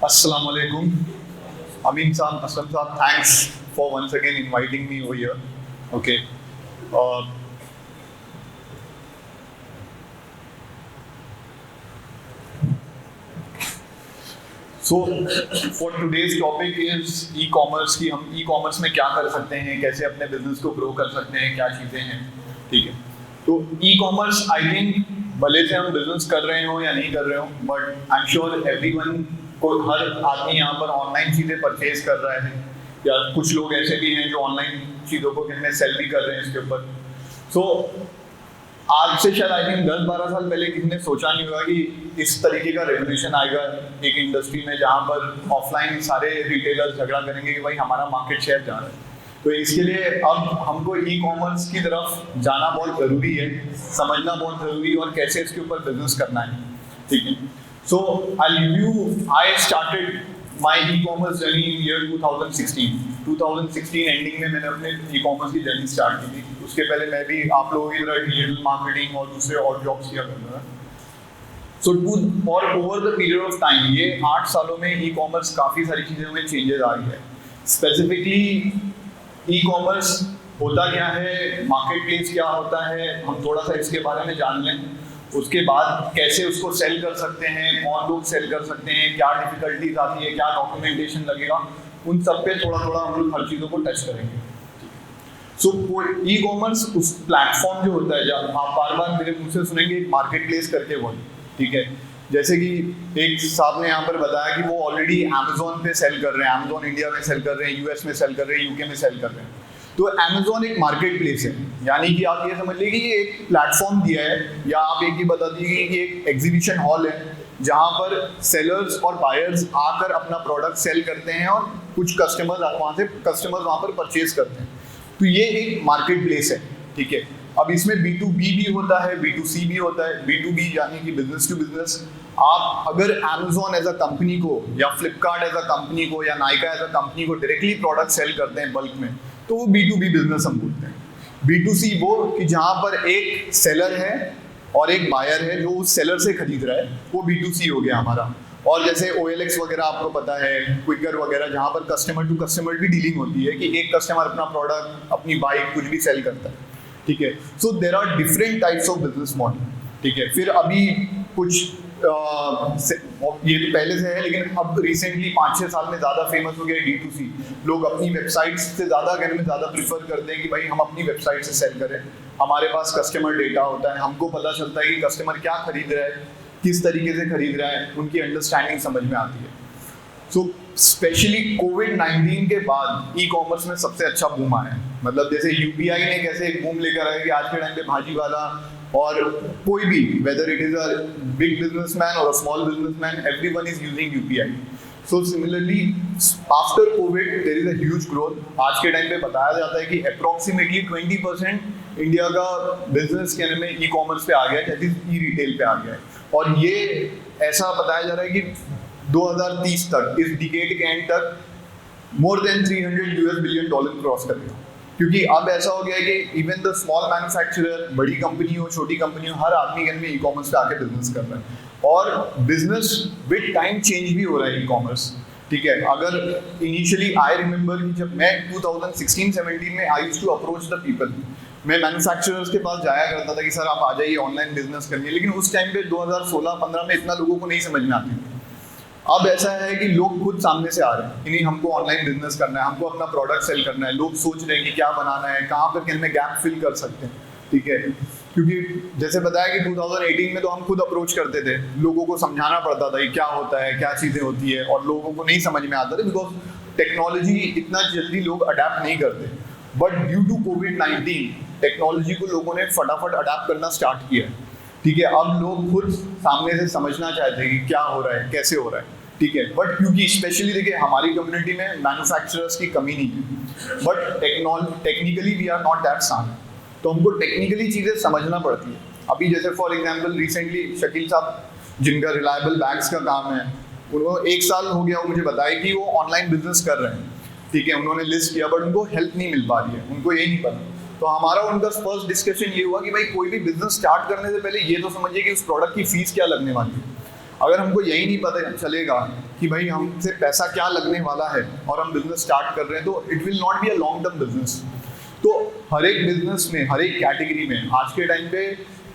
Assalamu alaikum. Amin Saab, Aslam Saab, thanks for once again inviting me over here. Okay. So for today's topic is e-commerce कि हम e-commerce में क्या कर सकते हैं, कैसे अपने बिजनेस को ग्रो कर सकते हैं, क्या चीज़ें हैं, ठीक है। तो e-commerce आई थिंक भले से हम बिजनेस कर रहे हो या नहीं कर रहे हो, but I am sure everyone को, हर आदमी यहाँ पर ऑनलाइन चीज़ें परचेज कर रहा है, या कुछ लोग ऐसे भी हैं जो ऑनलाइन चीज़ों को कितने सेल भी कर रहे हैं इसके ऊपर। सो आज से शायद आई थिंक 10-12 साल पहले किसी ने सोचा नहीं होगा कि इस तरीके का रेवोल्यूशन आएगा एक इंडस्ट्री में जहाँ पर ऑफलाइन सारे रिटेलर्स झगड़ा करेंगे कि भाई हमारा मार्केट शेयर जा रहा है। तो इसके लिए अब हमको ई कॉमर्स की तरफ जाना बहुत ज़रूरी है, समझना बहुत ज़रूरी है और कैसे इसके ऊपर बिजनेस करना है, ठीक है। So I started my e commerce journey in year 2016 ending में मैंने अपने ई कॉमर्स की जर्नी स्टार्ट की थी। उसके पहले मैं भी आप लोगों की तरह डिजिटल मार्केटिंग और दूसरे और जॉब्स किया करता था। सो और over the period of time, ये 8 सालों में ई कॉमर्स काफ़ी सारी चीज़ों में चेंजेस आ गई है। स्पेसिफिकली ई कॉमर्स होता क्या है, मार्केट प्लेस क्या होता है, हम थोड़ा सा इसके बारे में जान लें। उसके बाद कैसे उसको सेल कर सकते हैं, कौन लोग सेल कर सकते हैं, क्या डिफिकल्टीज आती है, क्या डॉक्यूमेंटेशन लगेगा, उन सब पे थोड़ा थोड़ा हम लोग हर चीज़ों को टच करेंगे। सो ई कॉमर्स उस प्लेटफॉर्म जो होता है, जब आप बार बार मेरे मुंह से सुनेंगे एक मार्केट प्लेस करके वो, ठीक है। जैसे कि एक साहब ने यहाँ पर बताया कि वो ऑलरेडी अमेजोन पे सेल कर रहे हैं, अमेजोन इंडिया में सेल कर रहे हैं, यूएस में सेल कर रहे हैं, यूके में सेल कर रहे हैं। तो अमेजोन एक मार्केट प्लेस है, यानी कि आप ये समझ लीजिए कि ये एक प्लेटफॉर्म दिया है, या आप एक ही बता दीजिए कि एक एग्जीबिशन हॉल है जहाँ पर सेलर्स और बायर्स आकर अपना प्रोडक्ट सेल करते हैं और कुछ कस्टमर्स वहाँ पर परचेज करते हैं। तो ये एक मार्केट प्लेस है, ठीक है। अब इसमें B2B भी होता है, B2C भी होता है। B2B यानी कि बिजनेस टू बिजनेस। आप अगर अमेजोन एज अ कंपनी को, या फ्लिपकार्ट एज अ कंपनी को, या नाइका एज अ कंपनी को डायरेक्टली प्रोडक्ट सेल करते हैं बल्क में, तो वो B2B बिजनेस हम बोलते हैं। B2C वो कि जहाँ पर एक सेलर है और एक बायर है जो उस सेलर से खरीद रहा है, वो B2C हो गया हमारा। और जैसे OLX वगैरह आपको पता है, क्विकर वगैरह, जहाँ पर कस्टमर टू कस्टमर भी डीलिंग होती है कि एक कस्टमर अपना प्रोडक्ट, अपनी बाइक, कुछ भी सेल करता है, ठीक है। So there are different types of business model, ठीक है। फिर अभी कुछ ये तो पहले से है, लेकिन अब रिसेंटली 5-6 साल में ज़्यादा फेमस हो गया D2C। लोग अपनी वेबसाइट से ज़्यादा कहने में ज़्यादा प्रीफर करते हैं कि भाई हम अपनी वेबसाइट से सेल करें, हमारे पास कस्टमर डेटा होता है, हमको पता चलता है कि कस्टमर क्या खरीद रहा है, किस तरीके से खरीद रहा है, उनकी अंडरस्टैंडिंग समझ में आती है। सो स्पेशली कोविड-19 के बाद ई कॉमर्स में सबसे अच्छा बूम आया है। मतलब जैसे UPI ने कैसे एक बूम लेकर आया कि आज के टाइम पे भाजी वाला और कोई भी, whether it is a big businessman और a small businessman, everyone is using UPI। So similarly after Covid there is a huge growth. आज के टाइम पे बताया जाता है कि अप्रॉक्सीमेटली 20% इंडिया का बिजनेस कहने में ई कॉमर्स पे आ गया है, दैट इज ई रिटेल पे आ गया है। और ये ऐसा बताया जा रहा है कि 2030 तक, इस डिकेड के एंड तक, मोर देन $300 बिलियन क्रॉस करेगा। क्योंकि अब ऐसा हो गया है कि इवन द स्मॉल मैन्युफैक्चरर, बड़ी कंपनी हो, छोटी कंपनी हो, हर आदमी के में ई कॉमर्स पे आके बिजनेस कर रहा है। और बिजनेस विद टाइम चेंज भी हो रहा है ई कॉमर्स, ठीक है। अगर इनिशियली आई रिमेंबर कि जब मैं 2016-17 में I used to approach the people, मैं मैन्युफैक्चरर्स के पास जाया करता था कि सर आप आ जाइए ऑनलाइन बिजनेस करनी, लेकिन उस टाइम पे 2016-15 में इतना लोगों को नहीं समझ में आती थी। अब ऐसा है कि लोग खुद सामने से आ रहे हैं कि नहीं, हमको ऑनलाइन बिजनेस करना है, हमको अपना प्रोडक्ट सेल करना है। लोग सोच रहे हैं कि क्या बनाना है, कहाँ पर किन में गैप फिल कर सकते हैं, ठीक है। क्योंकि जैसे बताया कि 2018 में तो हम खुद अप्रोच करते थे, लोगों को समझाना पड़ता था कि क्या होता है, क्या चीज़ें होती है, और लोगों को नहीं समझ में आता था बिकॉज टेक्नोलॉजी इतना जल्दी लोग अडेप्ट नहीं करते। बट ड्यू टू कोविड-19 टेक्नोलॉजी को लोगों ने फटाफट अडेप्ट करना स्टार्ट किया है, ठीक है। अब लोग खुद सामने से समझना चाहते हैं कि क्या हो रहा है, कैसे हो रहा है, ठीक है। बट क्योंकि स्पेशली देखिए हमारी कम्युनिटी में मैन्युफैक्चरर्स की कमी नहीं है, but technically we are not that sound, तो हमको टेक्निकली चीज़ें समझना पड़ती है। अभी जैसे फॉर एग्जांपल रिसेंटली शकील साहब जिनका रिलायबल बैग्स का काम है, उनको 1 साल हो गया, मुझे बताया कि वो ऑनलाइन बिजनेस कर रहे हैं, ठीक है। उन्होंने लिस्ट किया बट उनको हेल्प नहीं मिल पा रही है, उनको ये नहीं पता। तो हमारा उनका फर्स्ट डिस्कशन ये हुआ कि भाई कोई भी बिजनेस स्टार्ट करने से पहले ये तो समझिए कि उस प्रोडक्ट की फीस क्या लगने वाली है। अगर हमको यही नहीं पता चलेगा कि भाई हमसे पैसा क्या लगने वाला है और हम बिजनेस स्टार्ट कर रहे हैं, तो it will not be a long term business. तो हर एक बिजनेस में, हर एक कैटेगरी में आज के टाइम पे,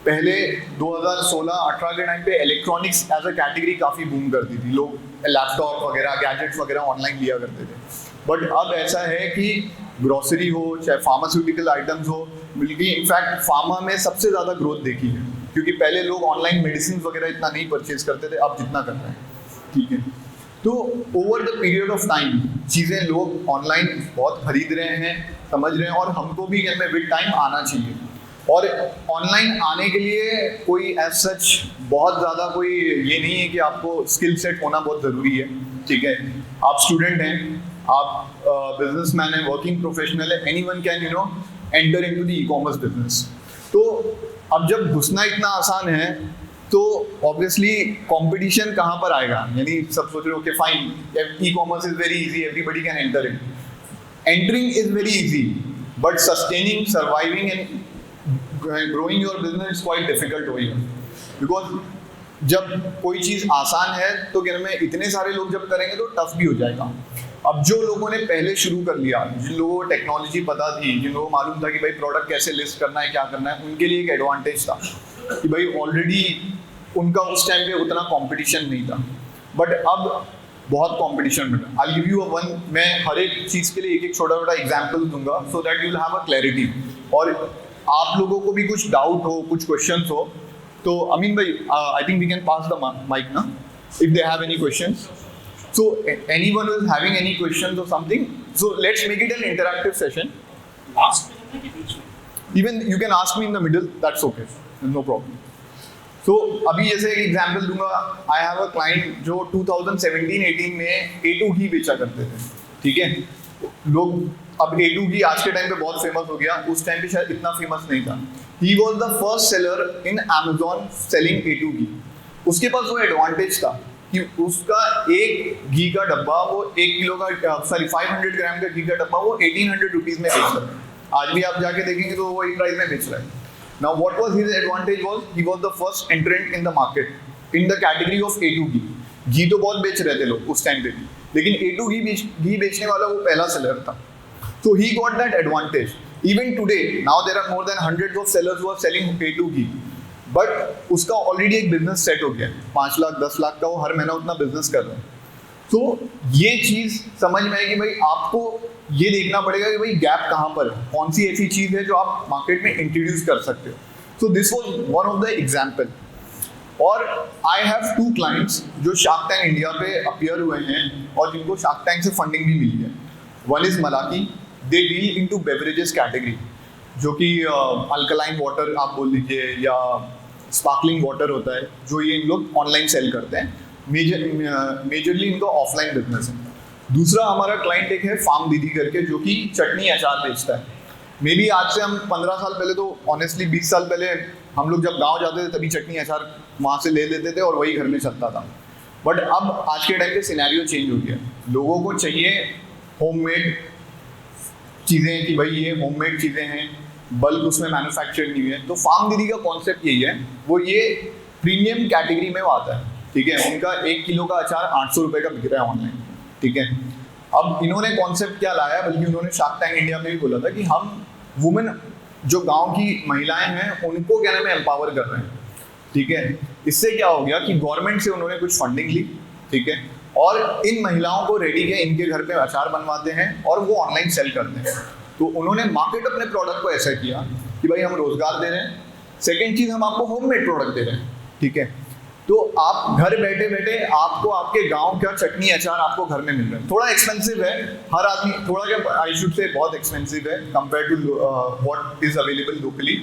पहले 2016-18 के टाइम पे इलेक्ट्रॉनिक्स एज अ कैटेगरी काफ़ी बूम करती थी, लोग लैपटॉप वगैरह, गैजेट्स वगैरह ऑनलाइन लिया करते थे। बट अब ऐसा है कि ग्रोसरी हो चाहे फार्मास्यूटिकल आइटम्स हो, बल्कि इनफैक्ट फार्मा में सबसे ज़्यादा ग्रोथ देखी है, क्योंकि पहले लोग ऑनलाइन मेडिसिन वगैरह इतना नहीं परचेज करते थे, अब जितना कर रहे हैं। ठीक है, तो over the period of time चीज़ें लोग ऑनलाइन बहुत खरीद रहे हैं, समझ रहे हैं, और हमको भी इनमें विद टाइम आना चाहिए। और ऑनलाइन आने के लिए कोई एज सच बहुत ज़्यादा कोई ये नहीं है कि आपको स्किल सेट होना बहुत ज़रूरी है। ठीक है, आप स्टूडेंट हैं, आप बिजनेसमैन हैं, वर्किंग प्रोफेशनल है, anyone can enter into the e-commerce business. तो अब जब घुसना इतना आसान है तो ऑब्वियसली कंपटीशन कहाँ पर आएगा, यानी सब सोच रहे हो कि fine e-commerce is very easy, everybody can enter it. Entering is very easy, but sustaining, surviving and growing your business is quite difficult हो गया। बिकॉज जब कोई चीज़ आसान है तो क्या में इतने सारे लोग जब करेंगे तो टफ भी हो जाएगा। अब जो लोगों ने पहले शुरू कर लिया, जिन लोगों को टेक्नोलॉजी पता थी, जिन लोगों को मालूम था कि भाई प्रोडक्ट कैसे लिस्ट करना है, क्या करना है, उनके लिए एक एडवांटेज था कि भाई ऑलरेडी उनका उस टाइम पे उतना कंपटीशन नहीं था। बट अब बहुत कंपटीशन मिल रहा है। आई गिव यू वन, मैं हर एक चीज़ के लिए एक एक छोटा छोटा एग्जाम्पल दूंगा so that you will have a clarity, और आप लोगों को भी कुछ डाउट हो, कुछ क्वेश्चंस हो तो अमीन भाई, I think we can pass the mic ना, if they have any questions. So anyone who is having any questions or something, so let's make it an interactive session. Last में कि बीच में? Even you can ask me in the middle, that's okay, no problem. So अभी जैसे एक example दूंगा, I have a client जो 2017-18 में A2 घी बेचा करते थे। ठीक है, लोग अब A2 घी आज के टाइम पे बहुत फेमस हो गया, उस टाइम पे शायद इतना फेमस नहीं था। He was the first seller in Amazon selling A2 घी। उसके पास वो एडवांटेज था कि उसका एक घी का डब्बा, वो 1 किलो का, सॉरी 500 ग्राम का घी का डब्बा वो 1800 रुपीज में बेच रहा है। आज भी आप जाके देखेंगे तो वो एक प्राइस में बेच रहा है। Now what was his advantage was he was the first एंट्रेंट in the market in the category of A2 घी। घी तो बहुत बेच रहे थे लोग उस टाइम पे भी, लेकिन A2 घी बेचने वाला वो पहला सेलर था। So he got that advantage. Even today, now there are more than hundreds of sellers who are selling A2 ghee, but उसका ऑलरेडी एक बिजनेस सेट हो गया, 5 लाख 10 लाख का वो हर महीना उतना बिजनेस कर रहा है। तो ये चीज़ समझ में है कि भाई आपको ये देखना पड़ेगा कि भाई गैप कहाँ पर है, कौन सी ऐसी चीज़ है जो आप मार्केट में इंट्रोड्यूस कर सकते हो। So this was one of the example. और आई हैव 2 क्लाइंट्स जो शार्क टैंक इंडिया पे अपीयर हुए हैं और जिनको शार्क टैंक से फंडिंग भी मिली है। One is Malachi, they deal into beverages category, जो कि अल्कलाइन वाटर आप बोल लीजिए या स्पार्कलिंग वाटर होता है, जो ये इन लोग ऑनलाइन सेल करते हैं। मेजरली इनका ऑफलाइन बिजनेस है। दूसरा हमारा क्लाइंट एक है फार्म दीदी करके, जो कि चटनी अचार बेचता है। मे बी आज से हम 15 साल पहले, तो ऑनेस्टली 20 साल पहले हम लोग जब गांव जाते थे तभी चटनी अचार वहाँ से ले लेते थे और वही घर में चलता था। बट अब आज के टाइम पे सिनेरियो चेंज हो गया, लोगों को चाहिए होममेड चीज़ें, कि भाई ये होममेड चीज़ें हैं, बल्क उसमें मैन्युफैक्चर्ड नहीं है। तो फार्म दीदी का कॉन्सेप्ट यही है, वो ये प्रीमियम कैटेगरी में वो आता है। ठीक है, उनका 1 किलो का अचार 800 रुपये का बिक रहा है ऑनलाइन। ठीक है, अब इन्होंने कॉन्सेप्ट क्या लाया, बल्कि उन्होंने शार्क टैंक इंडिया में भी बोला था कि हम वुमेन जो गांव की महिलाएं हैं उनको क्या नाम है एम्पावर कर रहे हैं। ठीक है, इससे क्या हो गया कि गवर्नमेंट से उन्होंने कुछ फंडिंग ली। ठीक है, और इन महिलाओं को रेडी किया, इनके घर पे अचार बनवाते हैं और वो ऑनलाइन सेल करते हैं। तो उन्होंने मार्केट अपने प्रोडक्ट को ऐसा किया कि भाई हम रोजगार दे रहे हैं, सेकेंड चीज़ हम आपको होममेड प्रोडक्ट दे रहे हैं। ठीक है, तो आप घर बैठे बैठे आपको आपके गांव का चटनी अचार आपको घर में मिल रहा है। थोड़ा एक्सपेंसिव है, हर आदमी थोड़ा क्या, आई शुड से बहुत एक्सपेंसिव है compare to what is available locally.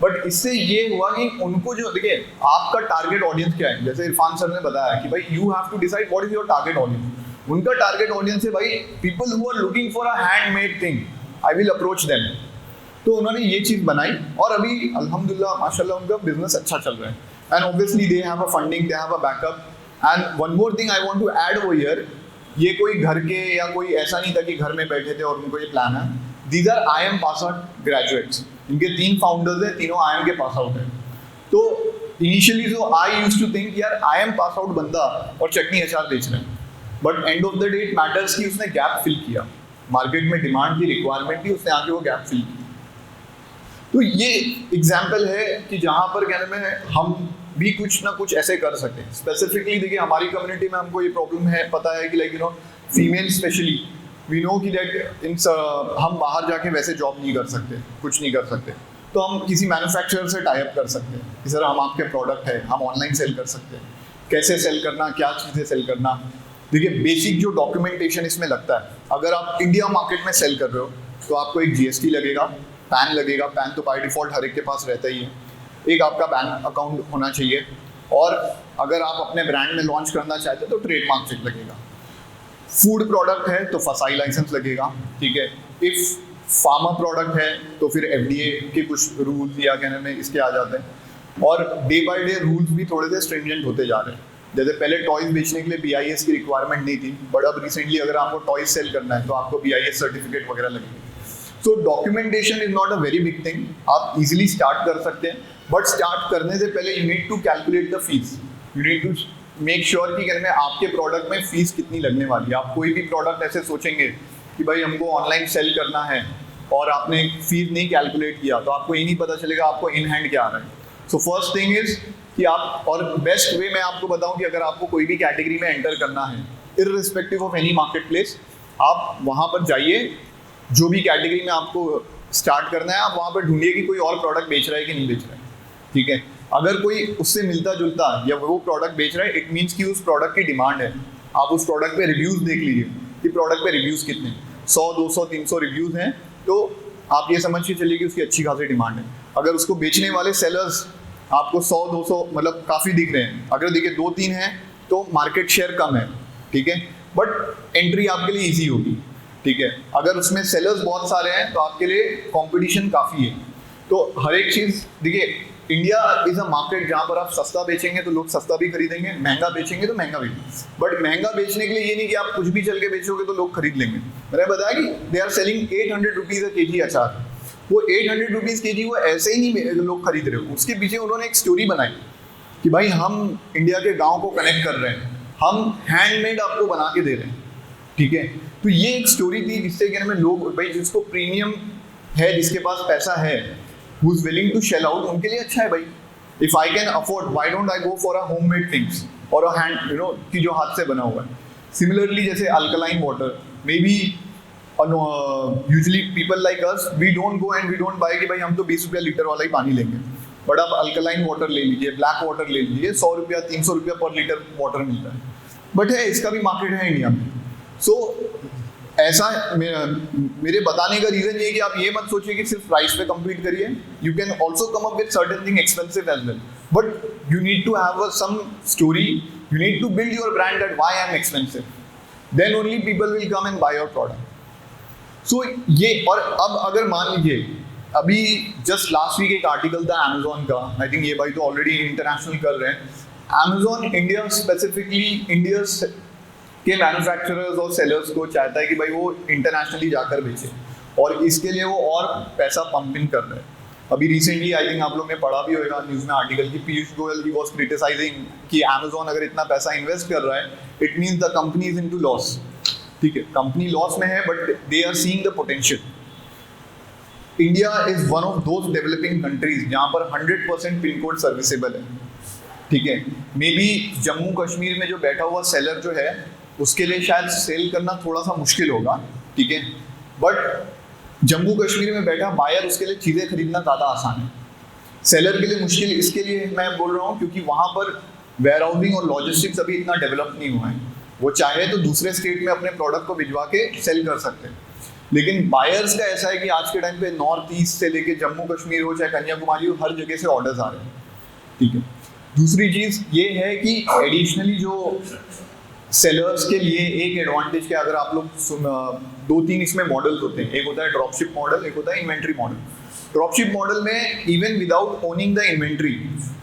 But इससे ये हुआ कि उनको जो, देखिए आपका टारगेट ऑडियंस क्या है, जैसे इरफान सर ने बताया कि भाई you have to decide what is your target audience. उनका टारगेट ऑडियंस है भाई people who are looking for a handmade thing, I will approach them. तो उन्होंने ये चीज़ बनाई और अभी अल्हम्दुलिल्लाह माशाल्लाह उनका बिजनेस अच्छा चल रहा है। And obviously they have a funding, they have a backup. And one more thing I want to add over here, ये कोई घर के या कोई ऐसा नहीं था कि घर में बैठे थे और उनको ये प्लान है। These are IIM pass out graduates, इनके 3 फाउंडर्स हैं, तीनों IIM के पास आउट हैं। तो इनिशियली जो आई यूज्ड टू थिंक यार आई एम पास आउट बंदा और चटनी अचार बेच रहे हैं, but end of the day it matters कि उसने गैप फिल किया, मार्केट में डिमांड थी, रिक्वायरमेंट थी, उसने आके वो गैप फिल किया। तो ये एग्जाम्पल है कि जहाँ पर कहने में हम भी कुछ ना कुछ ऐसे कर सकते हैं। स्पेसिफिकली देखिए हमारी कम्युनिटी में हमको ये प्रॉब्लम है, पता है कि like female specially we know कि दैट इन हम बाहर जाके वैसे जॉब नहीं कर सकते, कुछ नहीं कर सकते, तो हम किसी मैन्युफैक्चरर से टाई अप कर सकते हैं कि सर हम आपके प्रोडक्ट है, हम ऑनलाइन सेल कर सकते हैं। कैसे सेल करना, क्या चीज़ें सेल करना, देखिए बेसिक जो डॉक्यूमेंटेशन इसमें लगता है, अगर आप इंडिया मार्केट में सेल कर रहे हो तो आपको एक GST लगेगा, पैन लगेगा, पैन तो बाय डिफ़ॉल्ट हर एक के पास रहता ही है, एक आपका बैंक अकाउंट होना चाहिए, और अगर आप अपने ब्रांड में लॉन्च करना चाहते हैं तो ट्रेडमार्क चेक लगेगा। फूड प्रोडक्ट है तो फसाई लाइसेंस लगेगा, ठीक है। इफ़ फार्मा प्रोडक्ट है तो फिर FDA के कुछ रूल्स या कहने में इसके आ जाते हैं, और डे बाय डे रूल्स भी थोड़े से स्ट्रिंजेंट होते जा रहे हैं। जैसे पहले टॉयज बेचने के लिए BIS की रिक्वायरमेंट नहीं थी, बट अब रिसेंटली अगर आपको टॉयज सेल करना है तो आपको BIS सर्टिफिकेट वगैरह लगेंगे। So documentation is not a very big thing, आप इजीली स्टार्ट कर सकते हैं, बट स्टार्ट करने से पहले you need to calculate the fees, you need to make sure कि कहने में आपके प्रोडक्ट में फीस कितनी लगने वाली है। आप कोई भी प्रोडक्ट ऐसे सोचेंगे कि भाई हमको ऑनलाइन सेल करना है और आपने फीस नहीं कैलकुलेट किया तो आपको ये नहीं पता चलेगा आपको इन हैंड क्या आ रहा है। सो फर्स्ट थिंग इज कि आप, और बेस्ट वे मैं आपको बताऊं कि अगर आपको कोई भी कैटेगरी में एंटर करना है irrespective of any market place, आप वहाँ पर जाइए, जो भी कैटेगरी में आपको स्टार्ट करना है आप वहाँ पर ढूंढिए कि कोई और प्रोडक्ट बेच रहा है कि नहीं बेच रहा है, ठीक है। अगर कोई उससे मिलता जुलता या वो प्रोडक्ट बेच रहा है, इट मीन्स कि उस प्रोडक्ट की डिमांड है। आप उस प्रोडक्ट पे रिव्यूज़ देख लीजिए कि प्रोडक्ट पे रिव्यूज़ कितने, 100, 200, 300 रिव्यूज़ हैं, तो आप ये समझ के चलिए कि उसकी अच्छी खासी डिमांड है। अगर उसको बेचने वाले सेलर्स आपको 100, 200 मतलब काफ़ी दिख रहे हैं, अगर देखिए 2-3 हैं तो मार्केट शेयर कम है, ठीक है, बट एंट्री आपके लिए ईजी होगी, ठीक है। अगर उसमें सेलर्स बहुत सारे हैं तो आपके लिए कंपटीशन काफ़ी है। तो हर एक चीज़ देखिए, इंडिया इज़ अ मार्केट जहाँ पर आप सस्ता बेचेंगे तो लोग सस्ता भी खरीदेंगे, महंगा बेचेंगे तो महंगा बेचेंगे, बट महंगा बेचने के लिए ये नहीं कि आप कुछ भी चल के बेचोगे तो लोग खरीद लेंगे। मैंने बताया कि they are selling 800 rupees a KG अचार, वो 800 रुपीज़ केजी वो ऐसे ही नहीं लोग खरीद रहे हो, उसके पीछे उन्होंने एक स्टोरी बनाई कि भाई हम इंडिया के गाँव को कनेक्ट कर रहे हैं, हम हैंडमेड आपको बना के दे रहे हैं, ठीक है। तो ये एक स्टोरी थी जिससे कहने में लोग, भाई जिसको प्रीमियम है, जिसके पास पैसा है, who is willing to shell out, उनके लिए अच्छा है भाई। If I can afford, why don't I go for a homemade things or a hand, कि जो हाथ से बना हुआ है। Similarly जैसे alkaline water, maybe usually people like us, we don't go and we don't buy कि भाई हम तो 20 रुपया लीटर वाला ही पानी लेंगे, बट आप अल्कलाइन वाटर ले लीजिए, ब्लैक वाटर ले लीजिए, 100 रुपया 300 रुपया पर लीटर वाटर मिलता है, बट है इसका भी मार्केट है इंडिया में। सो ऐसा मेरे बताने का रीज़न ये कि आप ये मत सोचिए कि सिर्फ प्राइस पे कम्पीट करिए, you can also come up with certain thing expensive as well, but you need to have some story, you need to build your brand that why I am expensive, then only people will come and buy your product. So ये, और अब अगर मान लीजिए अभी just last week एक article था Amazon का, आई थिंक ये भाई तो ऑलरेडी इंटरनेशनल कर रहे हैं, अमेजोन इंडिया स्पेसिफिकली इंडिया के मैन्युफैक्चरर्स और सेलर्स को चाहता है कि भाई वो इंटरनेशनली जाकर बेचे, और इसके लिए वो और पैसा पंपिंग कर रहे हैं। अभी रिसेंटली आई थिंक आप लोग ने पढ़ा भी होगा न्यूज़ में आर्टिकल कि Piyush Goyal he was criticising कि अमेजोन अगर इतना पैसा इन्वेस्ट कर रहा है, it means the company is into loss, ठीक है, कंपनी लॉस में है but they are seeing the potential. India is one of those developing countries जहाँ पर 100% पिन कोड सर्विसेबल है, ठीक है। मे बी जम्मू कश्मीर में जो बैठा हुआ सेलर जो है उसके लिए शायद सेल करना थोड़ा सा मुश्किल होगा, ठीक है, बट जम्मू कश्मीर में बैठा बायर उसके लिए चीज़ें खरीदना ज़्यादा आसान है। सेलर के लिए मुश्किल इसके लिए मैं बोल रहा हूँ क्योंकि वहाँ पर वेयर हाउसिंग और लॉजिस्टिक्स अभी इतना डेवलप नहीं हुआ है। वो चाहे तो दूसरे स्टेट में अपने प्रोडक्ट को भिजवा के सेल कर सकते हैं, लेकिन बायर्स का ऐसा है कि आज के टाइम पे नॉर्थ ईस्ट से लेके जम्मू कश्मीर हो चाहे कन्याकुमारी हो, हर जगह से ऑर्डर्स आ रहे हैं, ठीक है। दूसरी चीज़ ये है कि एडिशनली जो सेलर्स के लिए एक एडवांटेज के, अगर आप लोग 2-3 इसमें मॉडल्स होते हैं, एक होता है ड्रॉपशिप मॉडल, एक होता है इन्वेंट्री मॉडल। ड्रॉपशिप मॉडल में even without owning the inventory,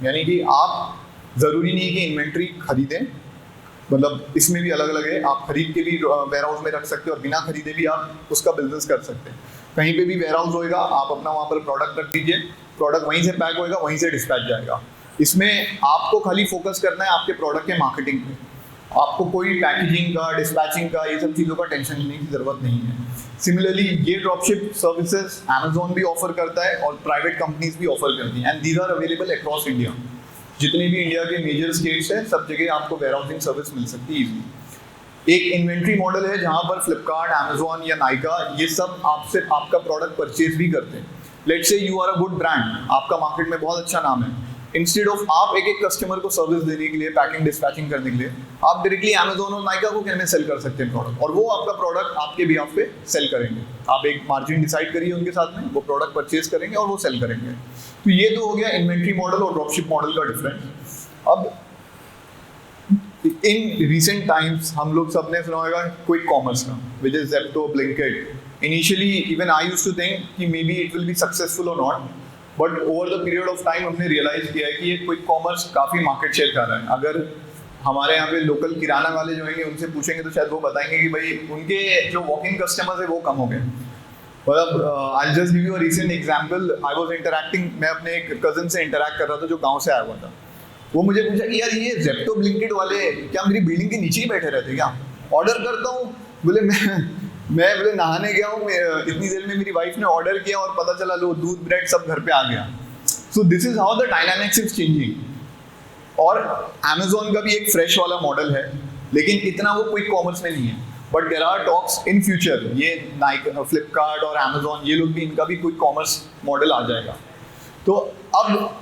यानी कि आप ज़रूरी नहीं कि इन्वेंट्री खरीदें, मतलब इसमें भी अलग अलग है, आप खरीद के भी वेयर हाउस में रख सकते हो और बिना खरीदे भी आप उसका बिजनेस कर सकते हैं। कहीं पे भी वेयर हाउस होएगा, आप अपना वहाँ पर प्रोडक्ट रख दीजिए, प्रोडक्ट वहीं से पैक होएगा, वहीं से डिस्पैच जाएगा। इसमें आपको खाली फोकस करना है आपके प्रोडक्ट के मार्केटिंग पे। आपको कोई पैकेजिंग का, डिस्पैचिंग का, ये सब चीज़ों का टेंशन लेने की ज़रूरत नहीं है। सिमिलरली ये ड्रॉपशिप सर्विसेज अमेजोन भी ऑफर करता है और प्राइवेट कंपनीज भी ऑफर करती हैं, and these are available across India. जितने भी इंडिया के मेजर स्टेट्स हैं सब जगह आपको वेयरहाउसिंग सर्विस मिल सकती है ईजिली। एक इन्वेंट्री मॉडल है जहाँ पर फ्लिपकार्ट, अमेजोन या नाइका ये सब आपसे आपका प्रोडक्ट परचेज भी करते हैं। Let's say you are a good brand, आपका मार्केट में बहुत अच्छा नाम है, इंस्टेड ऑफ आप एक एक कस्टमर को सर्विस देने के लिए, पैकिंग डिस्पैचिंग करने के लिए, आप डायरेक्टली अमेजोन और नाइका को कहने सेल कर सकते हैं प्रोडक्ट, और वो आपका प्रोडक्ट आपके बिहाफ पे सेल करेंगे। आप एक मार्जिन डिसाइड करिए उनके साथ में, वो प्रोडक्ट परचेज करेंगे और वो सेल करेंगे। तो ये तो हो गया इन्वेंट्री मॉडल और ड्रॉपशिप मॉडल का डिफरेंस। अब इन रिसेंट टाइम्स हम लोग सबने सुना होगा क्विक कॉमर्स का, which is Zepto, Blinkit. Initially even I used to think कि maybe it will be successful और not, but over the period of time हमने रियलाइज किया है कि ये क्विक कॉमर्स काफ़ी मार्केट शेयर कर रहा है। अगर हमारे यहाँ पे लोकल किराना वाले जो हैं उनसे पूछेंगे तो शायद वो बताएंगे कि भाई उनके जो वॉकिंग कस्टमर्स है वो कम हो गए। मतलब I just give you a recent example. I was interacting, मैं अपने एक कजन से इंटरैक्ट कर रहा था जो गांव से आया हुआ था। वो मुझे पूछा कि यार ये ज़ेप्टो, ब्लिंकिट वाले क्या मेरी बिल्डिंग के नीचे ही बैठे रहते क्या? ऑर्डर करता हूँ, बोले मैं बोले नहाने गया हूँ, इतनी देर में मेरी वाइफ ने ऑर्डर किया और पता चला लो दूध ब्रेड सब घर पे आ गया। So this is how the dynamics is changing. और अमेजोन का भी एक फ्रेश वाला मॉडल है, लेकिन इतना वो क्विक कॉमर्स में नहीं है। But there are talks in future, ये नाइका, फ्लिपकार्ट और अमेजोन ये लोग भी, इनका भी क्विक कॉमर्स मॉडल आ जाएगा। तो अब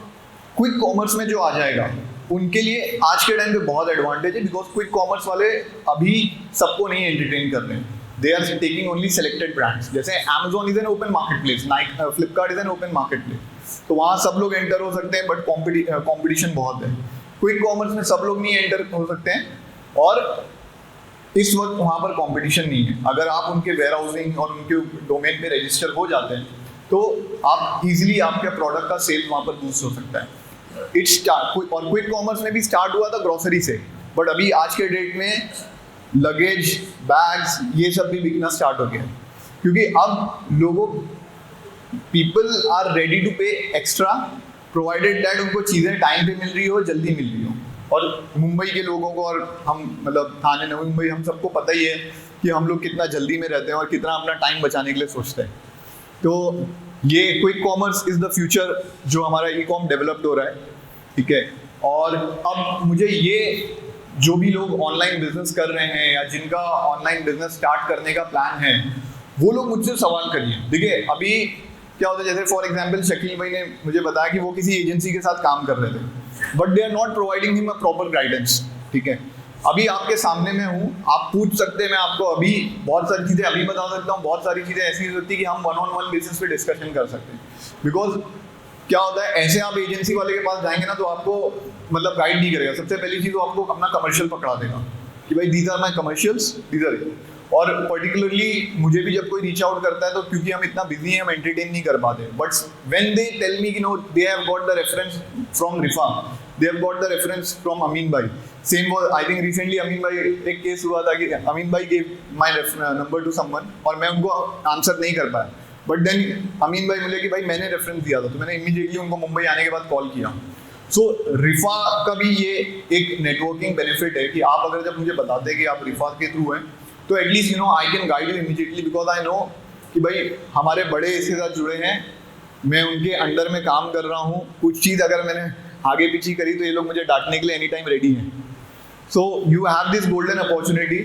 क्विक कॉमर्स में जो आ जाएगा उनके लिए आज के टाइम पे बहुत एडवांटेज है, बिकॉज क्विक कॉमर्स वाले अभी सबको नहीं एंटरटेन कर रहे हैं। They are taking only selected brands. जैसे Amazon is an open marketplace, Flipkart is an open marketplace, तो वहाँ सब लोग एंटर हो सकते हैं, बट कॉम्पिटिशन बहुत है। क्विक कॉमर्स में सब लोग नहीं एंटर हो सकते हैं, और इस वक्त वहाँ पर कंपटीशन नहीं है। अगर आप उनके वेयर हाउसिंग और उनके डोमेन पे रजिस्टर हो जाते हैं तो आप इजीली आपके प्रोडक्ट का सेल वहाँ पर बूस्ट हो सकता है। और क्विक कॉमर्स में भी स्टार्ट हुआ था ग्रोसरी से, बट अभी आज के डेट में लगेज, बैग्स, ये सब भी बिकना स्टार्ट हो गया है, क्योंकि अब लोगों, पीपल आर रेडी टू पे एक्स्ट्रा प्रोवाइडेड दैट उनको चीज़ें टाइम पे मिल रही हो, जल्दी मिल रही हो। और मुंबई के लोगों को, और हम मतलब थाने, नवी मुंबई, हम सबको पता ही है कि हम लोग कितना जल्दी में रहते हैं और कितना अपना टाइम बचाने के लिए सोचते हैं। तो ये quick commerce is the future जो हमारा ई कॉम डेवलप्ड हो रहा है, ठीक है। और अब मुझे ये, जो भी लोग ऑनलाइन बिजनेस कर रहे हैं या जिनका ऑनलाइन बिजनेस स्टार्ट करने का प्लान है, वो लोग मुझसे सवाल करिए। देखिए अभी क्या होता है, जैसे फॉर एग्जांपल शकील भाई ने मुझे बताया कि वो किसी एजेंसी के साथ काम कर रहे थे, but they are not providing him a proper guidance, ठीक है। अभी आपके सामने में हूँ, आप पूछ सकते हैं, मैं आपको अभी बहुत सारी चीज़ें अभी बता सकता हूँ, बहुत सारी चीज़ें ऐसी होती है कि हम 1-on-1 बेसिस पे डिस्कशन कर सकते हैं। बिकॉज क्या होता है, ऐसे आप एजेंसी वाले के पास जाएंगे ना तो आपको मतलब गाइड नहीं करेगा। सबसे पहली चीज़ वो आपको अपना कमर्शियल पकड़ा देगा कि भाई these are my commercials, these are. और पर्टिकुलरली मुझे भी जब कोई रीच आउट करता है तो क्योंकि हम इतना बिजी हैं, हम एंटरटेन नहीं कर पाते, but when they tell me कि no they have got the reference from Rifa, they have got the reference from Amin भाई, सेम वो आई थिंक रिसेंटली अमीन भाई, एक केस हुआ था कि अमीन भाई gave my number two someone और मैं उनको आंसर नहीं कर पाया, बट देन अमीन भाई बोले कि भाई मैंने रेफरेंस दिया था, तो मैंने इमीडिएटली उनको मुंबई आने के बाद कॉल किया। सो रिफा का भी ये एक नेटवर्किंग बेनिफिट है कि आप अगर जब मुझे बताते हैं कि आप रिफा के थ्रू हैं, तो at least you know I can guide you immediately, because I know कि भाई हमारे बड़े इसके साथ जुड़े हैं, मैं उनके अंडर में काम कर रहा हूँ। कुछ चीज़ अगर मैंने आगे पीछे करी तो ये लोग मुझे डांटने के लिए एनी टाइम रेडी हैं। So you have this golden opportunity,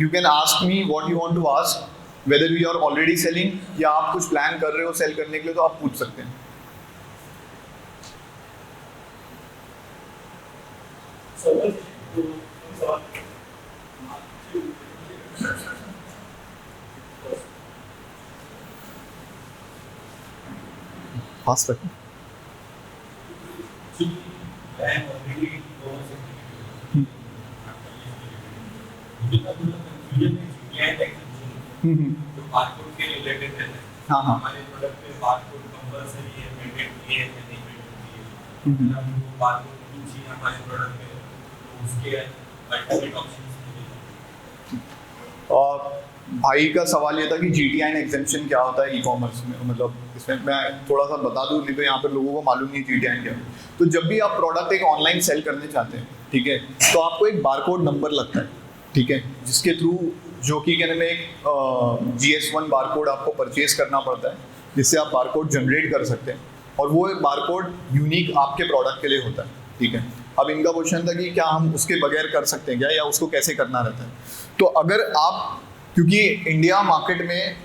you can ask me what you want to ask, whether we are already selling या आप कुछ प्लान कर रहे हो सेल करने के लिए, तो आप पूछ सकते हैं। फास्ट रखें। बारकोड के रिलेटेड है। हाँ हाँ। हमारे प्रोडक्ट पे बारकोड कंपल्सरी है, मैंडेटरी है या नहीं मैंडेटरी है। हम वो बारकोड नहीं चाहिए हमारे प्रोडक्ट पे, तो उसके अल्टरनेट ऑप्शंस हैं। और भाई का सवाल ये था कि GTN एग्जेम्पशन क्या होता है ई कॉमर्स में, मतलब इसमें मैं थोड़ा सा बता दूं, नहीं तो यहाँ पर लोगों को मालूम नहीं GTN क्या है। तो जब भी आप प्रोडक्ट एक ऑनलाइन सेल करने चाहते हैं, ठीक है, तो आपको एक बारकोड नंबर लगता है, ठीक है, जिसके थ्रू जो कि कहने में एक GS1 बारकोड आपको परचेज करना पड़ता है, जिससे आप बारकोड जनरेट कर सकते हैं, और वो एक बारकोड यूनिक आपके प्रोडक्ट के लिए होता है, ठीक है। अब इनका क्वेश्चन था कि क्या हम उसके बगैर कर सकते हैं क्या, या उसको कैसे करना रहता है। तो अगर आप, क्योंकि इंडिया मार्केट में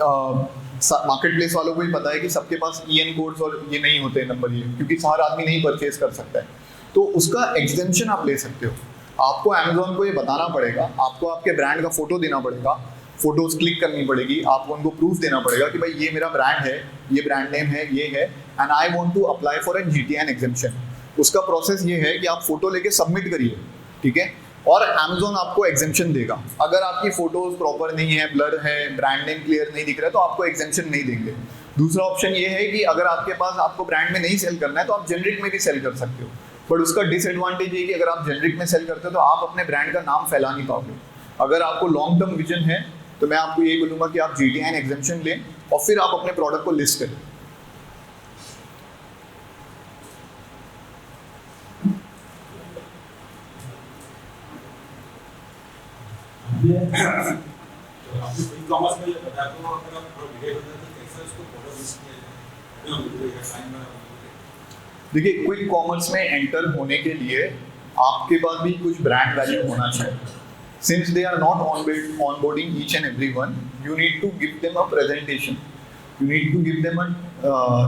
मार्केट प्लेस वालों को ही पता है कि सबके पास EN कोड्स और ये नहीं होते नंबर, ये क्योंकि हर आदमी नहीं परचेज कर सकता है, तो उसका एग्जेम्पशन आप ले सकते हो। आपको अमेजोन को ये बताना पड़ेगा, आपको आपके ब्रांड का फोटो देना पड़ेगा, फोटोज क्लिक करनी पड़ेगी, आपको उनको प्रूफ देना पड़ेगा कि भाई ये मेरा ब्रांड है, ये ब्रांड नेम है, ये है, and I want to apply for an GTN exemption. उसका प्रोसेस ये है कि आप फोटो लेके सबमिट करिए, ठीक है, और अमेजोन आपको एग्जेम्पशन देगा। अगर आपकी फोटोज प्रॉपर नहीं है, ब्लर है, ब्रांड नेम क्लियर नहीं दिख रहा है, तो आपको एग्जेम्पशन नहीं देंगे। दूसरा ऑप्शन ये है कि अगर आपके पास, आपको ब्रांड में नहीं सेल करना है, तो आप जेनरिक में भी सेल कर सकते हो, बट उसका डिसएडवांटेज ये कि अगर आप जेनरिक में सेल करते हो तो आप अपने ब्रांड का नाम फैला नहीं पाओगे। अगर आपको लॉन्ग टर्म विजन है तो मैं आपको यही बोलूँगा कि आप GTN एग्जेम्पशन लें और फिर आप अपने प्रोडक्ट को लिस्ट करें। ई-कॉमर्स में ये बता दो, अगर आप बिहेव होता है तो कैसे उसको फॉलो लिस्ट किया जाए। देखिए, क्विक कॉमर्स में एंटर होने के लिए आपके पास भी कुछ ब्रांड वैल्यू होना चाहिए। Since they are not onboarding each and everyone, you need to give them a presentation, you need to give them a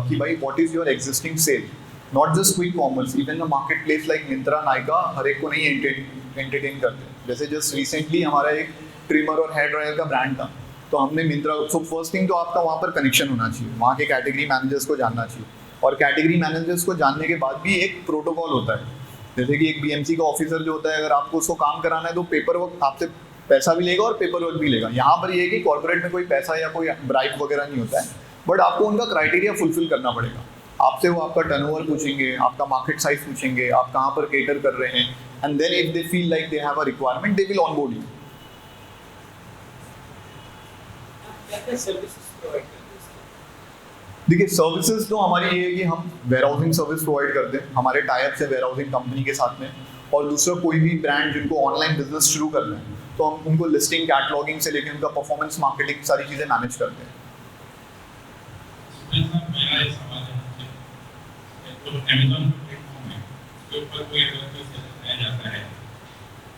कि भाई what is your existing sale, not just quick commerce, even a marketplace like Myntra, Nykaa हर एक को नहीं entertain करते। जैसे just recently हमारा एक trimmer और हेयर ड्रायर का ब्रांड था, तो हमने मिंत्रा, सो फर्स्ट थिंग तो आपका वहाँ पर कनेक्शन होना चाहिए, वहाँ के कैटेगरी मैनेजर्स को जानना चाहिए, और कैटेगरी मैनेजर्स को जानने के बाद भी एक प्रोटोकॉल होता है। जैसे कि एक BMC का ऑफिसर जो होता है, अगर आपको उसको काम कराना है तो पेपर वर्क आपसे पैसा भी लेगा और पेपर वर्क भी लेगा। यहाँ पर ये है कि कॉर्पोरेट में कोई पैसा या कोई ब्राइब वगैरह नहीं होता है, बट आपको उनका क्राइटेरिया फुलफिल करना पड़ेगा। आपसे वो आपका टर्नओवर पूछेंगे, आपका मार्केट साइज पूछेंगे, आप कहाँ पर केटर कर रहे हैं, and then if they feel like they have a requirement they will onboard you. देखिए, सर्विसेज तो हमारी ये है कि हम वेयरहाउसिंग सर्विस प्रोवाइड करते हैं, हमारे टाइप से वेयरहाउसिंग कंपनी के साथ में, और दूसरा कोई भी ब्रांड जिनको ऑनलाइन बिजनेस शुरू कर रहे हैं तो हम उनको लिस्टिंग, कैटलॉगिंग से लेकर उनका परफॉर्मेंस मार्केटिंग सारी चीज़ें मैनेज करते हैं। मेरा एक सवाल है, तो अमेज़न प्लेटफॉर्म है, उसके ऊपर कोई अगर कोई सेल आया जाता है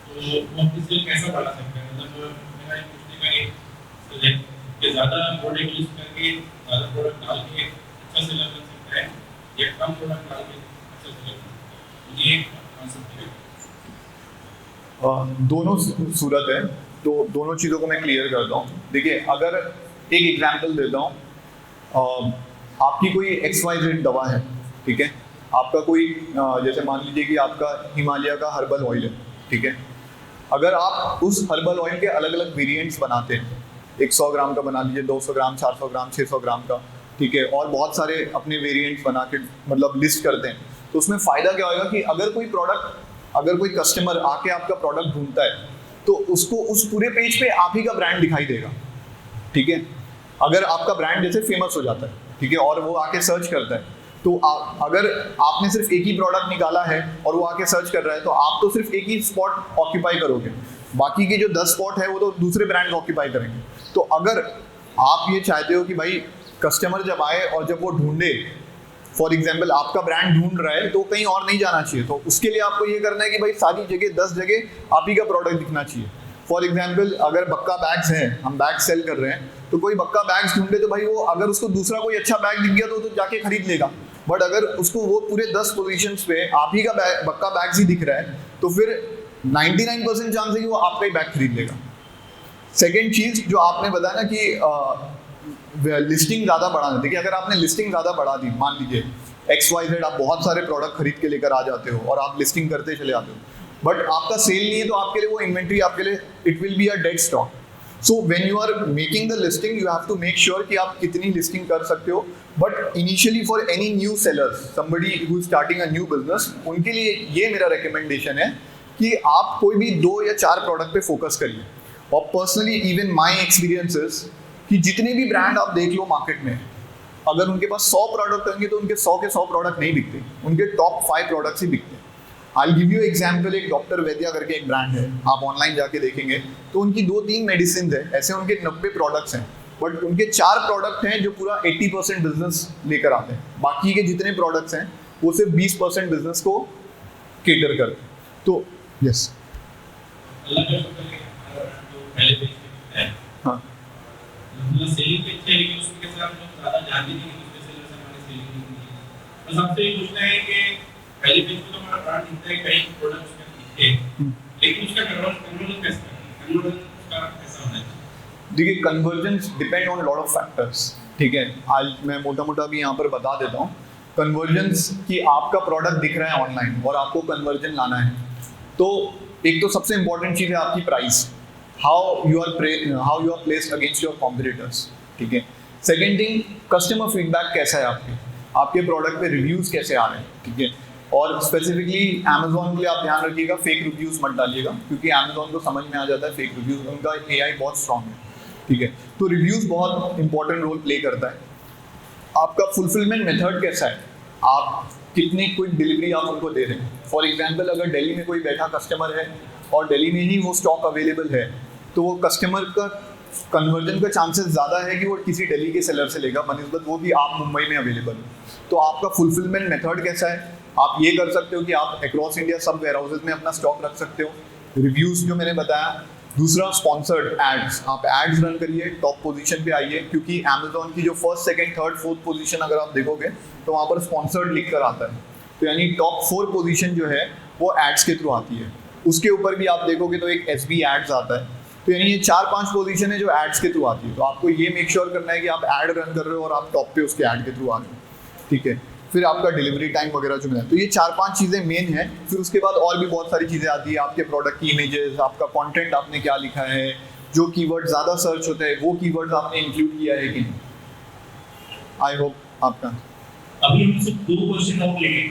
तो वो किसी कैसा बढ़ा सकते हैं? मतलब मेरा एक पूछने का एक कि ज़्यादा प्रोडक्ट यूज़ करके ज़्यादा प्रोडक्ट डाल के अच्छा सेलर बन सकता है, या कम प्रोडक्ट डाल के अच्छा सेलर बन सकता है, ये कॉन्सेप्ट है। दोनों सूरत है, तो दोनों चीज़ों को मैं क्लियर करता हूँ। देखिए, अगर एक एग्जांपल देता हूँ, आपकी कोई XYZ दवा है, ठीक है, आपका कोई जैसे मान लीजिए कि आपका हिमालय का हर्बल ऑयल है, ठीक है, अगर आप उस हर्बल ऑयल के अलग अलग वेरिएंट्स बनाते हैं, 100 ग्राम का बना लीजिए, 200 ग्राम, 400 ग्राम, 600 ग्राम का, ठीक है, और बहुत सारे अपने वेरिएंट्स बना के मतलब लिस्ट करते हैं, तो उसमें फ़ायदा क्या होगा कि अगर कोई कस्टमर आके आपका प्रोडक्ट ढूंढता है तो उसको उस पूरे पेज पे आप ही का ब्रांड दिखाई देगा, ठीक है। अगर आपका ब्रांड जैसे फेमस हो जाता है, ठीक है, और वो आके सर्च करता है, तो अगर आपने सिर्फ एक ही प्रोडक्ट निकाला है और वो आके सर्च कर रहा है, तो आप तो सिर्फ एक ही स्पॉट ऑक्यूपाई करोगे, बाकी के जो 10 स्पॉट है वो तो दूसरे ब्रांड ऑक्यूपाई करेंगे। तो अगर आप ये चाहते हो कि भाई कस्टमर जब आए और जब वो ढूंढे, फॉर एग्जाम्पल आपका ब्रांड ढूंढ रहा है तो कहीं और नहीं जाना चाहिए, तो उसके लिए आपको ये करना है कि भाई सारी जगह 10 जगह आप ही का प्रोडक्ट दिखना चाहिए। फॉर एग्जाम्पल अगर बक्का बैग्स हैं, हम बैग सेल कर रहे हैं, तो कोई बक्का बैग्स ढूंढे तो भाई वो अगर उसको दूसरा कोई अच्छा बैग दिख गया तो जाके खरीद लेगा, बट अगर उसको वो पूरे 10 पोजीशंस पे आप ही का बक्का बैग्स ही दिख रहा है तो फिर 99% चांस है कि वो आपका ही बैग खरीद लेगा। सेकेंड चीज़ जो आपने बताया ना कि लिस्टिंग ज़्यादा बढ़ाना, देखिए अगर आपने लिस्टिंग ज़्यादा बढ़ा दी, मान लीजिए XYZ आप बहुत सारे प्रोडक्ट खरीद के लेकर आ जाते हो और आप लिस्टिंग करते चले आते हो, बट आपका सेल नहीं है, तो आपके लिए वो इन्वेंट्री आपके लिए it will be a dead stock. So when you are making the listing you have to make sure कि आप कितनी लिस्टिंग कर सकते हो। But initially for any new sellers, somebody who is starting a new business, उनके लिए ये मेरा रिकमेंडेशन है कि आप कोई भी 2 या 4 प्रोडक्ट पे फोकस करिए। और पर्सनली इवन माई एक्सपीरियंसेस कि जितने भी ब्रांड आप देख लो मार्केट में, अगर उनके पास 100 प्रोडक्ट होंगे तो उनके 100 के 100 प्रोडक्ट नहीं बिकते, उनके टॉप 5 प्रोडक्ट्स ही बिकते हैं। आई गिव यू एग्जाम्पल, एक डॉक्टर वैद्या करके एक ब्रांड है, आप ऑनलाइन जाके देखेंगे तो उनकी 2-3 मेडिसिन है, ऐसे उनके 90 प्रोडक्ट्स हैं, बट उनके 4 प्रोडक्ट हैं जो पूरा 80% बिजनेस लेकर आते हैं, बाकी के जितने प्रोडक्ट्स हैं वो सिर्फ 20% बिजनेस को केटर करते हैं। तो यस, अल्लाह का शुक्र है कि हमारा ब्रांड जो पहले पेज पे है, हाँ मतलब सेलिंग पे अच्छी है, लेकिन उसके साथ हम लोग ज़्यादा जानते नहीं कि दूसरे सेलर से हमारी सेलिंग नहीं है। बस आपसे ये पूछना है कि पहले पेज पे तो हमारा ब्रांड दिखता है, कई प्रोडक्ट्स उसमें दिखते हैं, लेकिन उसका कन्वर्जन कैसे करना है, कन्वर्जन उसका कैसा होना चाहिए? देखिए, convergence depend on lot of factors, ठीक है। आज मैं मोटा मोटा भी यहाँ पर बता देता हूँ कन्वर्जेंस कि आपका प्रोडक्ट दिख रहा है ऑनलाइन और आपको कन्वर्जन लाना है, तो एक तो सबसे इंपॉर्टेंट चीज़ है आपकी price, how you are placed against your competitors, ठीक है। सेकेंड थिंग, कस्टमर फीडबैक कैसा है आपके प्रोडक्ट पे रिव्यूज़ कैसे आ रहे हैं, ठीक है। और स्पेसिफिकली अमेजोन के लिए आप ध्यान रखिएगा, फेक रिव्यूज़ मत डालिएगा, क्योंकि अमेजोन को समझ में आ जाता है फेक रिव्यूज़, उनका AI बहुत स्ट्रॉन्ग है, ठीक है। तो रिव्यूज़ बहुत इंपॉर्टेंट रोल प्ले करता है। आपका फुलफिलमेंट मेथड कैसा है, आप कितनी क्विक डिलीवरी आप उनको दे रहे हैं। फॉर एग्जांपल, अगर दिल्ली में कोई बैठा कस्टमर है और दिल्ली में ही वो स्टॉक अवेलेबल है, तो वो कस्टमर का कन्वर्जन का चांसेस ज़्यादा है कि वो किसी दिल्ली के सेलर से लेगा बनिस्बत वो भी आप मुंबई में अवेलेबल हो। तो आपका फुलफिलमेंट मेथड कैसा है, आप ये कर सकते हो कि आप अक्रॉस इंडिया सब वेयर हाउसेज में अपना स्टॉक रख सकते हो। रिव्यूज़ जो मैंने बताया, दूसरा स्पॉन्सर्ड एड्स, आप एड्स रन करिए, टॉप पोजीशन पे आइए, क्योंकि अमेजोन की जो first, second, third, fourth position अगर आप देखोगे तो वहाँ पर स्पॉन्सर्ड लिख कर आता है, तो यानी टॉप 4 पोजीशन जो है वो एड्स के थ्रू आती है। उसके ऊपर भी आप देखोगे तो एक SB एड्स आता है, तो यानी ये 4-5 पोजीशन है जो एड्स के थ्रू आती है। तो आपको ये मेक श्योर करना है कि आप एड रन कर रहे हो और आप टॉप पे उसके एड के थ्रू आ रहे हो, ठीक है। फिर आपका डिलीवरी टाइम वगैरह जो है, तो ये 4-5 चीज़ें मेन है। फिर उसके बाद और भी बहुत सारी चीज़ें आती है, आपके प्रोडक्ट की इमेजेस, आपका कंटेंट आपने क्या लिखा है, जो कीवर्ड ज़्यादा सर्च होते हैं वो कीवर्ड्स आपने इंक्लूड किया है कि नहीं। आई होप आपका अभी हम सिर्फ 2 क्वेश्चन और लेंगे,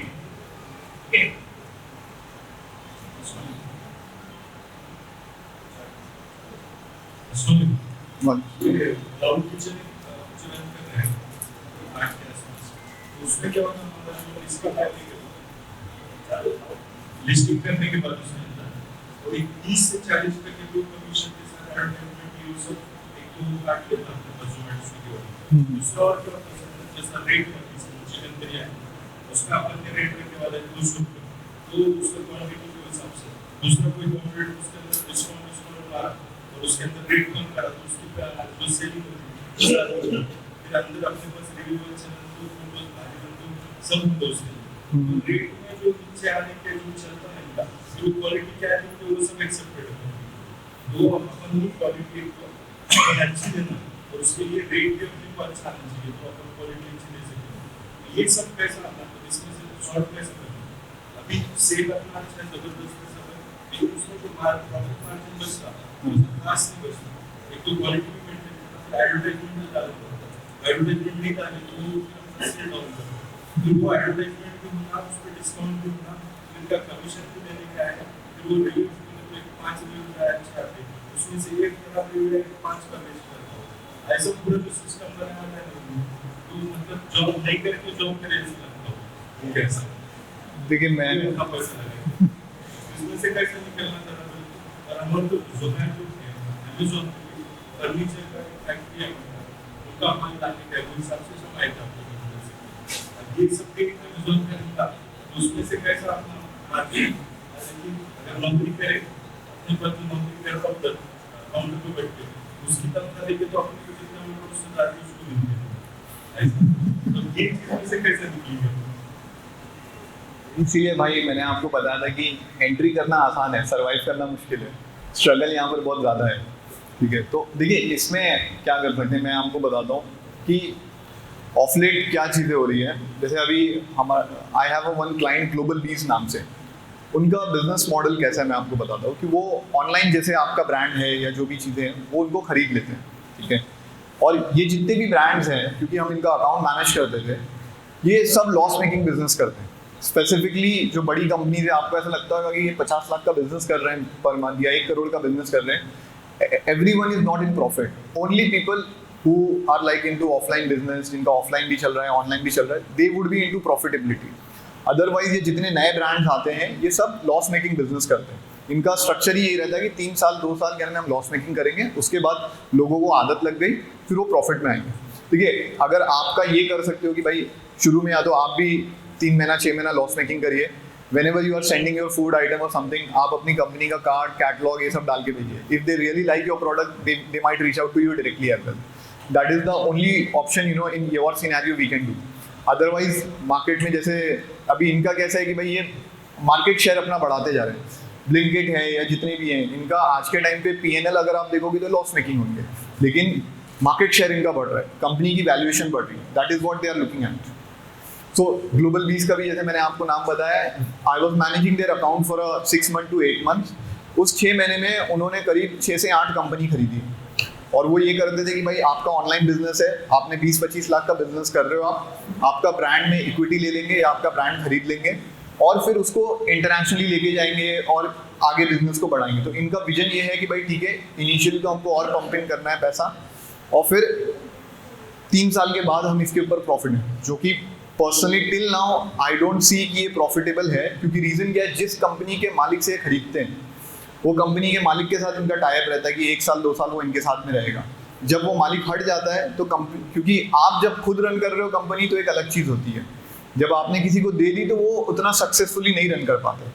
ठीक है? वन क्लाउड किचन कर रहे हैं आज के आसपास, तो उसमें क्या होता है, हमारा जो लिस्टिंग करने के बाद उसमें और 30 से 40 तक के लोग कमीशन के साथ एडवर्टाइजमेंट यूज एक तो काट लेता है कंज्यूमर्स की। दूसरा और क्या होता है, जैसा रेट चिकन बिरयानी उसमें अपन ने रेट करने वाला है 200 रुपये, तो उसका क्वांटिटी के हिसाब से दूसरा कोई कॉम्पिटिटर उसके अंदर डिस्काउंट मारा और उसके अंदर रेट कम करा, तो उसकी जो सेलिंग होती है फिर अंदर अपने पास रिव्यू चैनल तो फोटोज भारी तो सब फोटोज तो रेट में जो नीचे आने के जो चलता है इनका जो क्वालिटी क्या है तो वो सब एक्सेप्टेड है, तो अपन को क्वालिटी को अच्छी देना और उसके लिए रेट भी अपने को अच्छा आना चाहिए, तो अपन क्वालिटी अच्छी दे सकते। ये सब कैसा आता है, इसमें से शॉर्ट कैसे करना, अभी सेल अपना अच्छा है जबरदस्त पैसा है, लेकिन उसमें जो प्रॉफिट मार्जिन बचता है खास नहीं बचता। एक तो क्वालिटी भी मेंटेन करना, एडवर्टाइजमेंट में डालना पड़ता है, एडवर्टाइजमेंट नहीं डाले तो सेल डाउन करता है, फिर वो एडवर्टाइजमेंट भी होना, उस पर डिस्काउंट भी होना, इनका कमीशन भी देने का आएगा, फिर वो रिव्यू तो 5 रिव्यू का अच्छा आते हैं, उसमें से एक खराब रिव्यू है 5 का बेच करता है, ऐसा पूरा जो सिस्टम बना हुआ है, तो मतलब जॉब नहीं करे तो जॉब करे ऐसा लगता है कैसा। देखिए, मैं पैसा लगेगा इसमें से कैसे निकलना था, और हमारे तो ज़ोमैटो अमेज़न फर्नीचर का फैक्ट्री है, उनका माल लाने का वो हिसाब से सब आएगा अब ये सब के अमेज़न का निकला, तो उसमें से कैसा अपना मार्जिन, अगर नौकरी करे अपने पर तो नौकरी करता उधर काउंटर पे बैठ के उसकी तनख्वाह देके तो अपने को जितना मिलता है उससे ज़्यादा उसको मिलता है, तो ये चीज़ से कैसे निकलेगा। इसीलिए भाई मैंने आपको बताया था कि एंट्री करना आसान है, सरवाइव करना मुश्किल है, स्ट्रगल यहाँ पर बहुत ज़्यादा है, ठीक है। तो देखिए, इसमें क्या कर सकते हैं, मैं आपको बताता हूँ कि ऑफ लेट क्या चीज़ें हो रही है। जैसे अभी हमारा I have one client global बीज नाम से, उनका बिजनेस मॉडल कैसा है मैं आपको बताता हूँ कि वो ऑनलाइन जैसे आपका ब्रांड है या जो भी चीज़ें हैं वो उनको खरीद लेते हैं, ठीक है। और ये जितने भी ब्रांड्स हैं, क्योंकि हम इनका अकाउंट मैनेज करते थे, ये सब लॉस मेकिंग बिजनेस करते हैं। स्पेसिफिकली जो बड़ी कंपनीज है, आपको ऐसा लगता होगा कि ये 50 लाख का बिजनेस कर रहे हैं पर मंथ या 1 करोड़ का बिजनेस कर रहे हैं, everyone is not in profit. Only people who are like into offline business, जिनका offline भी चल रहा है, online भी चल रहा है, they would be into profitability. Otherwise ये जितने नए ब्रांड्स आते हैं ये सब लॉस मेकिंग बिजनेस करते हैं. इनका स्ट्रक्चर ही यही रहता है कि 3 साल 2 साल के अंदर हम लॉस मेकिंग करेंगे, उसके बाद लोगों को आदत लग गई, फिर वो प्रॉफिट में आएंगे. ठीक है, अगर आपका ये कर सकते हो कि भाई शुरू में या तो आप भी 3 महीना 6 महीना लॉस मेकिंग करिए, whenever you are sending your food item or something, आप अपनी कंपनी का कार्ड, कैटलॉग ये सब डाल के भेजिए. If they really like your product, they might reach out to you directly as well. That is the only option, you know, in your scenario we can do. Otherwise, market में जैसे अभी इनका कैसा है कि भाई ये मार्केट शेयर अपना बढ़ाते जा रहे हैं. ब्लिंकिट है या जितने भी हैं, इनका आज के टाइम पे P&L अगर आप देखोगे तो लॉस मेकिंग होंगे, लेकिन मार्केट शेयर इनका बढ़ रहा है, कंपनी की वैल्यूएशन बढ़ रही है. That is what they are looking at. So Global Bees का भी जैसे मैंने आपको नाम बताया, I was managing their account for 6 months to 8 months. उस 6 महीने में उन्होंने करीब 6 से 8 कंपनी खरीदी, और वो ये करते थे कि भाई आपका ऑनलाइन बिजनेस है, आपने 20-25 लाख का बिजनेस कर रहे हो, आपका ब्रांड में इक्विटी ले लेंगे या आपका ब्रांड खरीद लेंगे और फिर उसको इंटरनेशनली लेके जाएंगे और आगे बिजनेस को बढ़ाएंगे. तो इनका विजन ये है कि भाई ठीक है, इनिशियली तो हमको और पंपिंग करना है पैसा, और फिर 3 साल के बाद हम इसके ऊपर प्रॉफिट है, जो कि personally till now I don't see कि ये प्रॉफिटेबल है. क्योंकि रीजन क्या है, जिस कंपनी के मालिक से खरीदते हैं वो कंपनी के मालिक के साथ इनका टाई अप रहता है कि 1 साल 2 साल वो इनके साथ में रहेगा. जब वो मालिक हट जाता है तो क्योंकि आप जब खुद रन कर रहे हो कंपनी तो एक अलग चीज़ होती है, जब आपने किसी को दे दी तो वो उतना सक्सेसफुली नहीं रन कर पाते.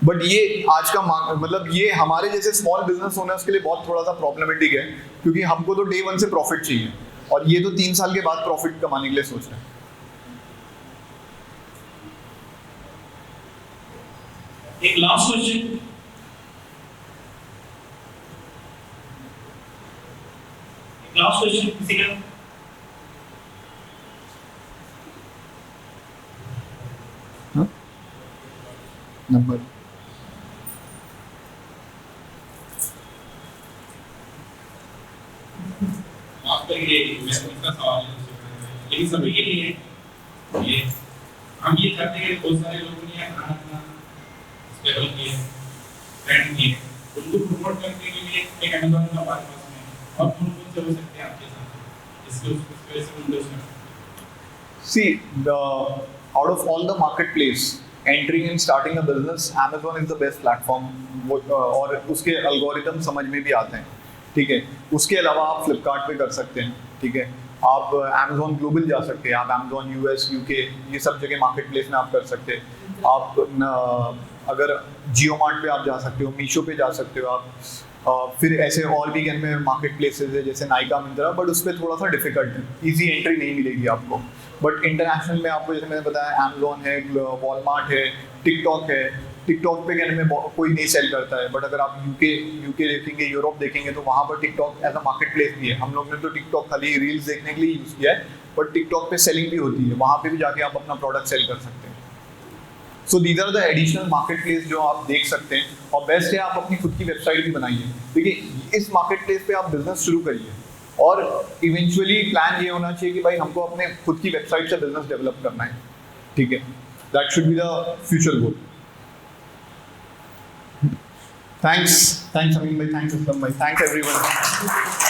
बट ये आज का मतलब ये हमारे जैसे स्मॉल बिजनेस ओनर्स के लिए बहुत थोड़ा सा प्रॉब्लमेटिक है, क्योंकि हमको तो डे 1 से प्रॉफिट चाहिए और ये तो 3 साल के बाद प्रॉफिट कमाने के लिए सोच रहे हैं. एक लास्ट क्वेश्चन, किसी का? नंबर आपका ये इन्वेस्टमेंट का सवाल है, लेकिन सब ये नहीं है, ये हम ये चाहते हैं कि बहुत सारे लोगों ने खाना स्टेबल किए, ब्रांड किए, उनको प्रमोट करने के लिए एक अमेज़न का हमारे पास में, और कौन कौन से हो सकते हैं आपके साथ इसके वजह से उनको See, out of all the marketplace, entering and starting a business, Amazon is the best platform. और उसके algorithm समझ में भी आते हैं. ठीक है, उसके अलावा आप फ्लिपकार्ट पे कर सकते हैं. ठीक है, आप Amazon ग्लोबल जा सकते हैं, आप Amazon US UK ये सब जगह मार्केट प्लेस में आप कर सकते हैं. आप अगर जियो मार्ट पे आप जा सकते हो, मीशो पे जा सकते हो आप. फिर ऐसे और भी में मार्केट प्लेसेज है जैसे नाइका, मिंत्रा, बट उस पर थोड़ा सा डिफिकल्ट है, ईजी एंट्री नहीं मिलेगी आपको. बट इंटरनेशनल में आपको जैसे मैंने बताया, अमेज़ॉन है, वॉलमार्ट है, टिकटॉक है. टिकटॉक पे कहने में कोई नहीं सेल करता है, बट अगर आप यूके देखेंगे, यूरोप देखेंगे तो वहाँ पर TikTok as a marketplace भी है. हम लोग ने तो टिकटॉक खाली रील्स देखने के लिए यूज़ किया है, बट टिकटॉक पे सेलिंग भी होती है, वहाँ पे भी जाके आप अपना प्रोडक्ट सेल कर सकते हैं. So these are the additional marketplace जो आप देख सकते हैं. और बेस्ट है आप अपनी खुद की वेबसाइट भी बनाइए. देखिए, इस मार्केट प्लेस पे आप बिजनेस शुरू करिए और इवेंचुअली प्लान ये होना चाहिए कि भाई हमको अपने खुद की वेबसाइट से बिजनेस डेवलप करना है. ठीक है, that should be the future goal. Thanks Amin भाई, थैंक्स असलम भाई, थैंक्स एवरीवन.